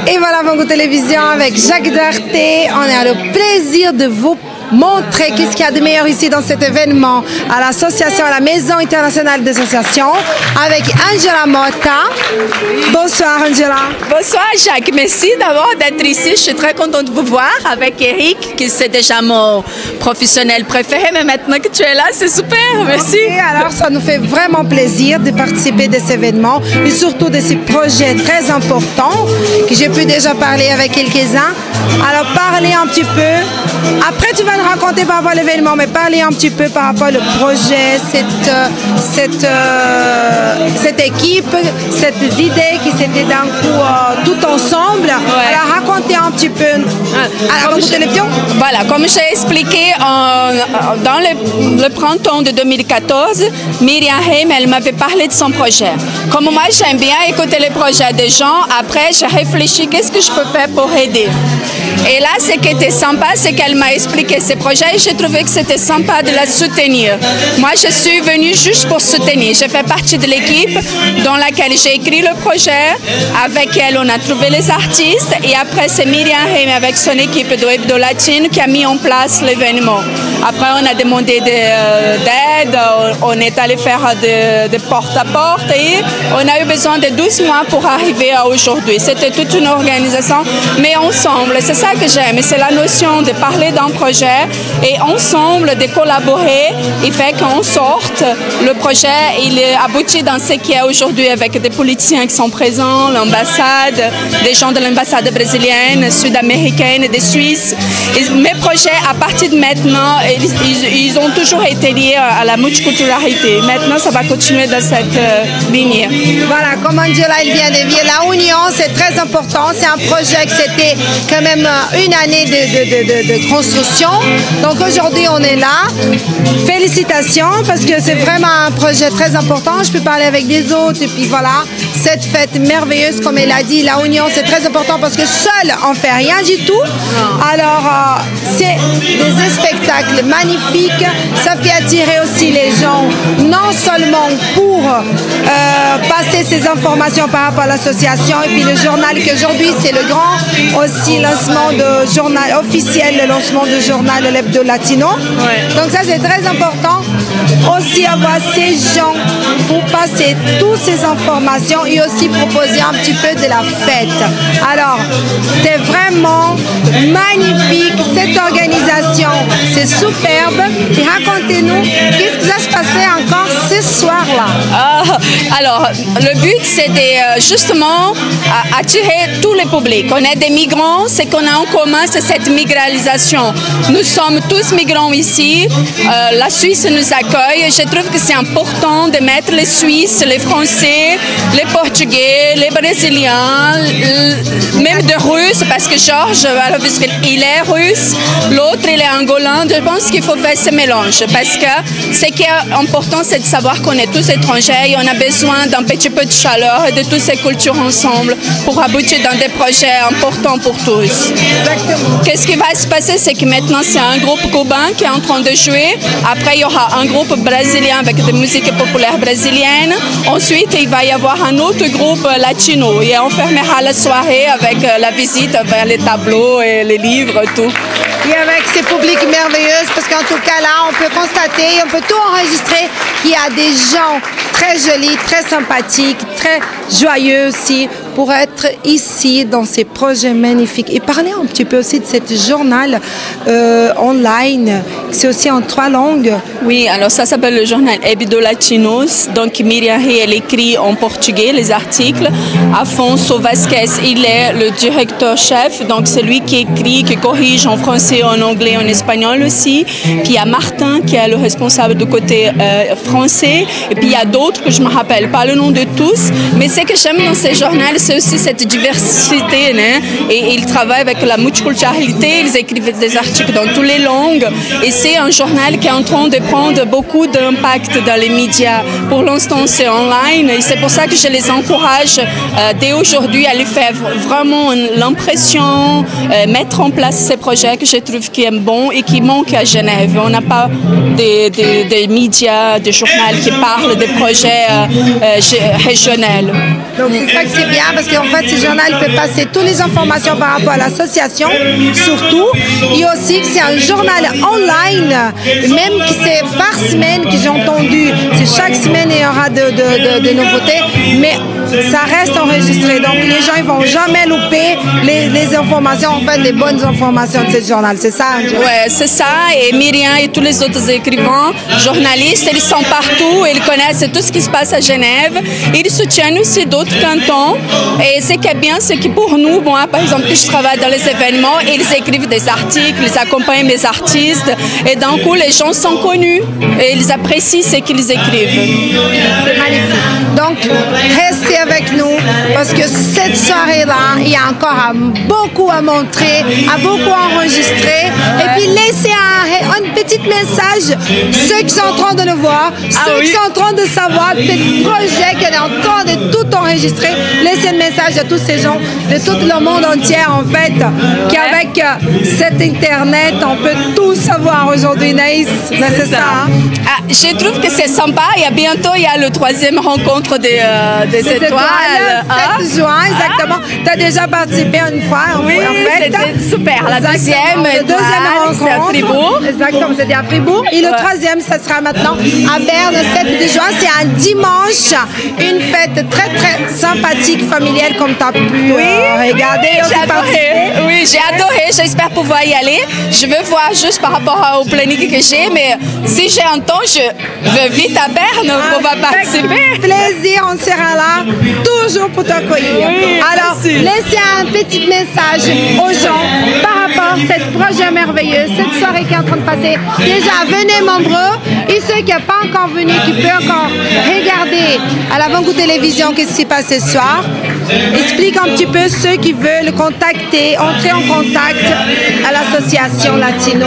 Et voilà, Bongo Télévision avec Jacques Duarte. On a le plaisir de vous montrer qu'est-ce qu'il y a de meilleur ici dans cet événement à l'association, à la Maison internationale des associations avec Angela Motta. Bonsoir Angela. Bonsoir Jacques, merci d'abord d'être ici. Je suis très contente de vous voir avec Eric, qui c'est déjà mon professionnel préféré, mais maintenant que tu es là, c'est super, merci. Okay, alors ça nous fait vraiment plaisir de participer de cet événement et surtout de ces projets très importants que j'ai pu déjà parler avec quelques-uns. Alors parlez un petit peu, après tu vas nous raconter par rapport à l'événement, mais parlez un petit peu par rapport au projet, cette équipe, cette idée qui s'était d'un coup tout ensemble. Ouais. Alors racontez un petit peu à la Bongo Télévision. Voilà, comme j'ai expliqué dans le printemps de 2014, Myriam Heim, elle m'avait parlé de son projet. Comme moi j'aime bien écouter les projets des gens, après j'ai réfléchi qu'est-ce que je peux faire pour aider. Et là, ce qui était sympa, c'est qu'elle m'a expliqué ses projets et j'ai trouvé que c'était sympa de la soutenir. Moi, je suis venue juste pour soutenir. Je fais partie de l'équipe dans laquelle j'ai écrit le projet. Avec elle, on a trouvé les artistes et après, c'est Myriam Heim avec son équipe de Hebdo Latino qui a mis en place l'événement. Après, on a demandé d'aide, on est allé faire de porte-à-porte et on a eu besoin de 12 mois pour arriver à aujourd'hui. C'était toute une organisation, mais ensemble. C'est ça que j'aime, c'est la notion de parler d'un projet et ensemble de collaborer. Il fait qu'on sorte. Le projet, il est abouti dans ce qu'il y a aujourd'hui avec des politiciens qui sont présents, l'ambassade, des gens de l'ambassade brésilienne, sud-américaine, des Suisses. Et mes projets, à partir de maintenant, ils ont toujours été liés à la multiculturalité. Maintenant, ça va continuer dans cette lignée. Voilà, comme Angela il vient de dire, la union, c'est très important. C'est un projet que c'était quand même une année de construction. Donc aujourd'hui, on est là. Félicitations, parce que c'est vraiment un projet très important. Je peux parler avec des autres. Et puis voilà, cette fête merveilleuse, comme elle a dit, la union, c'est très important parce que seul, on ne fait rien du tout. Alors, c'est des spectacles magnifiques. Ça fait attirer aussi les gens, non seulement pour passer ces informations par rapport à l'association, et puis le journal qu'aujourd'hui, c'est le grand aussi lancement de journal officiel, le lancement du journal l'Hebdo Latino. Ouais. Donc ça, c'est très important. Aussi avoir ces gens pour passer toutes ces informations et aussi proposer un petit peu de la fête. Alors, c'est vraiment magnifique cette organisation, c'est superbe. Et racontez-nous, qu'est-ce qui va se passer encore ce soir-là? Alors, le but, c'est de justement attirer tous les publics. On est des migrants, ce qu'on a en commun, c'est cette migralisation. Nous sommes tous migrants ici. La Suisse nous accueille. Je trouve que c'est important de mettre les Suisses, les Français, les Portugais, les Brésiliens, même des Russes, parce que Georges, il est russe, l'autre, il est angolin. Je pense qu'il faut faire ce mélange, parce que ce qui est important, c'est de savoir qu'on est tous étrangers et on a besoin d'un petit peu de chaleur et de toutes ces cultures ensemble pour aboutir dans des projets importants pour tous. Qu'est-ce qui va se passer, c'est que maintenant, c'est un groupe cubain qui est en train de jouer. Après, il y aura un groupe brésilien avec des musiques populaires brésiliennes. Ensuite, il va y avoir un autre groupe latino. Et on fermera la soirée avec la visite vers les tableaux et les livres, tout. Et avec ces publics merveilleux, parce qu'en tout cas là, on peut constater, on peut tout enregistrer, qu'il y a des gens très jolis, très sympathiques, très joyeux aussi, pour être ici dans ces projets magnifiques. Et parler un petit peu aussi de ce journal online, c'est aussi en 3 langues. Oui, alors ça s'appelle le journal Hebdo Latinos. Donc Myriam Heim, elle écrit en portugais les articles. Afonso Vasquez, il est le directeur-chef, donc c'est lui qui écrit, qui corrige en français, en anglais, en espagnol aussi. Puis il y a Martin qui est le responsable du côté français. Et puis il y a d'autres que je ne me rappelle pas le nom de tous. Mais ce que j'aime dans ces journaux, c'est aussi cette diversité. Né? Et ils travaillent avec la multiculturalité, ils écrivent des articles dans toutes les langues. Et c'est un journal qui est en train de prendre beaucoup d'impact dans les médias. Pour l'instant, c'est online. Et c'est pour ça que je les encourage dès aujourd'hui à lui faire vraiment l'impression, mettre en place ces projets que je trouve qui est bon et qui manquent à Genève. On n'a pas des médias, des journaux qui parlent des projets régionaux. Donc c'est ça que c'est bien parce qu'en fait ce journal peut passer toutes les informations par rapport à l'association surtout et aussi que c'est un journal online même que c'est par semaine que j'ai entendu, c'est chaque semaine il y aura de nouveautés mais ça reste enregistré donc les gens ils vont jamais louper les informations, en fait les bonnes informations de ce journal, c'est ça Angela? Ouais, c'est ça et Myriam et tous les autres écrivains, journalistes, ils sont partout, ils connaissent tout ce qui se passe à Genève, ils soutiennent aussi d'autres cantons et ce qui est bien c'est que pour nous, moi par exemple que je travaille dans les événements, ils écrivent des articles, ils accompagnent mes artistes et d'un coup les gens sont connus et ils apprécient ce qu'ils écrivent. C'est magnifique. Donc restez avec nous parce que cette soirée-là, il y a encore beaucoup à montrer, à beaucoup à enregistrer et puis laissez un petit message ceux qui sont en train de le voir, ceux qui sont en train de savoir ce projet qu'elle est en train de tout enregistrer, laissez le message à tous ces gens de tout le monde entier en fait qu'avec cet internet on peut tout savoir aujourd'hui Naïs, c'est ça hein? Je trouve que c'est sympa, bientôt il y a le 3e rencontre des étoiles. 7 juin, exactement. Tu as déjà participé une fois, oui, en fait. C'était super. La deuxième rencontre, c'est à Fribourg. Exactement, c'était à Fribourg. Et le 3e, ça sera maintenant à Berne, le 7 juin. C'est un dimanche, une fête très, très sympathique, familiale, comme tu as pu regarder. J'ai adoré. Oui, j'ai adoré. J'espère pouvoir y aller. Je veux voir juste par rapport au planning que j'ai, mais si j'ai un temps, je veux vite à Berne pour participer. Plaisir, on sera là toujours pour t'accueillir. Alors, laissez un petit message aux gens par rapport à ce projet merveilleux, cette soirée qui est en train de passer. Déjà, venez nombreux et ceux qui n'ont pas encore venu, qui peuvent encore regarder à la Vanco Télévision ce qui s'est passé ce soir. Explique un petit peu ceux qui veulent contacter, entrer en contact à l'association Latino.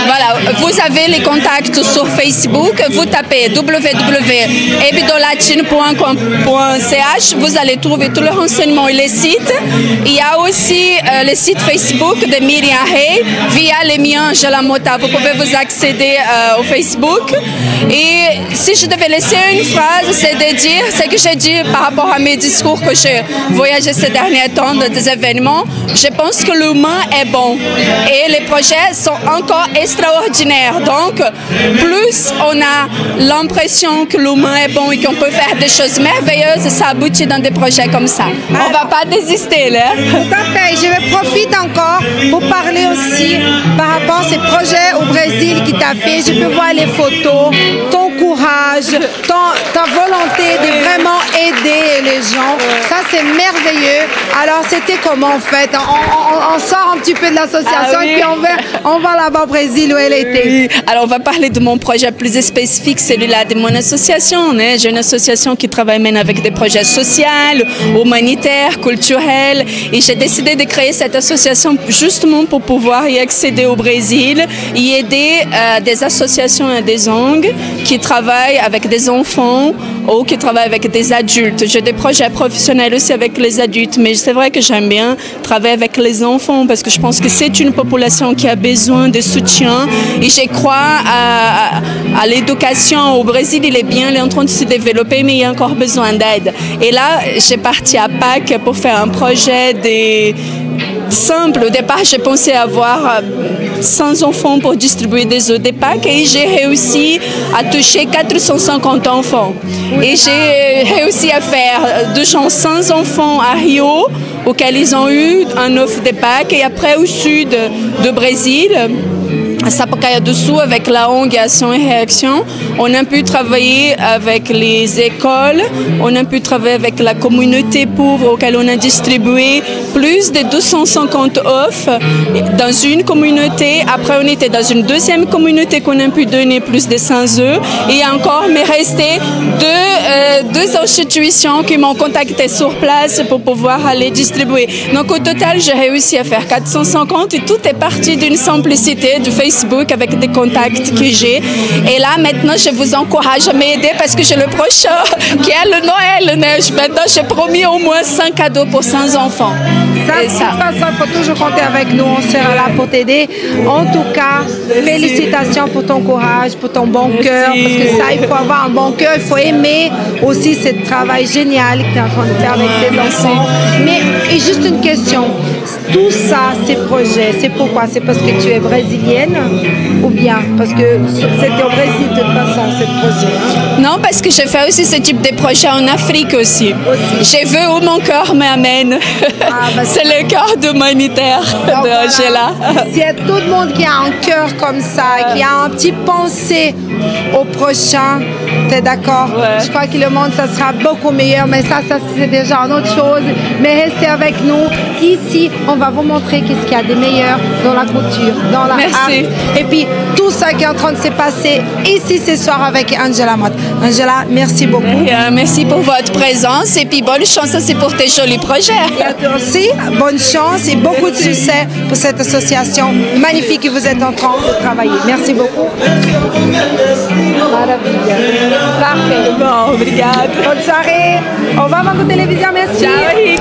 Voilà, vous avez les contacts sur Facebook, vous tapez www.hebdolatine.com.ch, vous allez trouver tous les renseignements et les sites. Il y a aussi le site Facebook de Myriam Hey, via les miens, Angela Mota, vous pouvez vous accéder au Facebook. Et si je devais laisser une phrase, c'est de dire ce que j'ai dit par rapport à mes discours que j'ai voyagé ces derniers temps dans des événements. Je pense que l'humain est bon et les projets sont encore extraordinaires. Donc, plus on a l'impression que l'humain est bon et qu'on peut faire des choses merveilleuses, ça aboutit dans des projets comme ça. On ne va pas désister là. Tout à fait. Je vais profiter encore pour parler aussi par rapport à ces projets au Brésil qui t'a fait. Je peux voir les photos, ton courage, ta volonté de vraiment aider les gens. Ça, c'est merveilleux. Alors, c'était comment en fait? On sort un petit peu de l'association et puis on va là-bas au Brésil où elle était. Oui. Alors, on va parler de mon projet plus spécifique, celui-là de mon association. J'ai une association qui travaille maintenant avec des projets sociaux, humanitaires, culturels. Et j'ai décidé de créer cette association justement pour pouvoir y accéder au Brésil et aider des associations et des ONG qui travaillent avec des enfants ou qui travaillent avec des adultes. J'ai des projets professionnels aussi avec les adultes, mais c'est vrai que j'aime bien travailler avec les enfants parce que je pense que c'est une population qui a besoin de soutien et je crois à l'éducation au Brésil. Il est bien, il est en train de se développer, mais il y a encore besoin d'aide. Et là, j'ai parti à Pâques pour faire un projet simple. Au départ, j'ai pensé avoir 100 enfants pour distribuer des œufs de Pâques et j'ai réussi à toucher 450 enfants. Et j'ai réussi à faire 200 enfants à Rio, auxquels ils ont eu un œuf de Pâques, et après au sud du Brésil, à Sapucaia do Sul, avec la ONG Action et Réaction, on a pu travailler avec les écoles, on a pu travailler avec la communauté pauvre auquel on a distribué plus de 250 œufs dans une communauté. Après, on était dans une deuxième communauté qu'on a pu donner plus de 100 œufs. Et encore, mais restait deux institutions qui m'ont contacté sur place pour pouvoir aller distribuer. Donc, au total, j'ai réussi à faire 450 et tout est parti d'une simplicité du Facebook Facebook avec des contacts que j'ai. Et là, maintenant, je vous encourage à m'aider parce que j'ai le prochain qui est le Noël. Maintenant, j'ai promis au moins 100 cadeaux pour 100 enfants. Ça, de toute façon, il faut toujours compter avec nous. On sera là pour t'aider. En tout cas, félicitations pour ton courage, pour ton bon cœur. Parce que ça, il faut avoir un bon cœur. Il faut aimer aussi ce travail génial que tu es en train de faire avec tes enfants. Mais, et juste une question. Tout ça, ces projets, c'est pourquoi? C'est parce que tu es brésilienne ou bien parce que c'était au Brésil de toute façon, ce projet? Non, parce que je fais aussi ce type de projet en Afrique aussi. Je veux où mon cœur m'amène. C'est le cœur humanitaire d'Angela. S'il y a tout le monde qui a un cœur comme ça, qui a un petit pensée au prochain, t'es d'accord? Ouais. Je crois que le monde, ça sera beaucoup meilleur, mais ça c'est déjà une autre chose. Mais restez avec nous. Ici, on va vous montrer qu'est-ce qu'il y a de meilleur dans la couture, dans la art. Et puis, tout ça qui est en train de se passer ici ce soir avec Angela Mott. Angela, merci beaucoup. Merci pour votre présence et puis bonne chance aussi pour tes jolis projets. Et à toi aussi, bonne chance et beaucoup de succès pour cette association magnifique que vous êtes en train de travailler. Merci beaucoup. Parfait. Bon, obrigada. Bonne soirée. Au revoir, Marco Télévision. Merci. Ciao, Rick.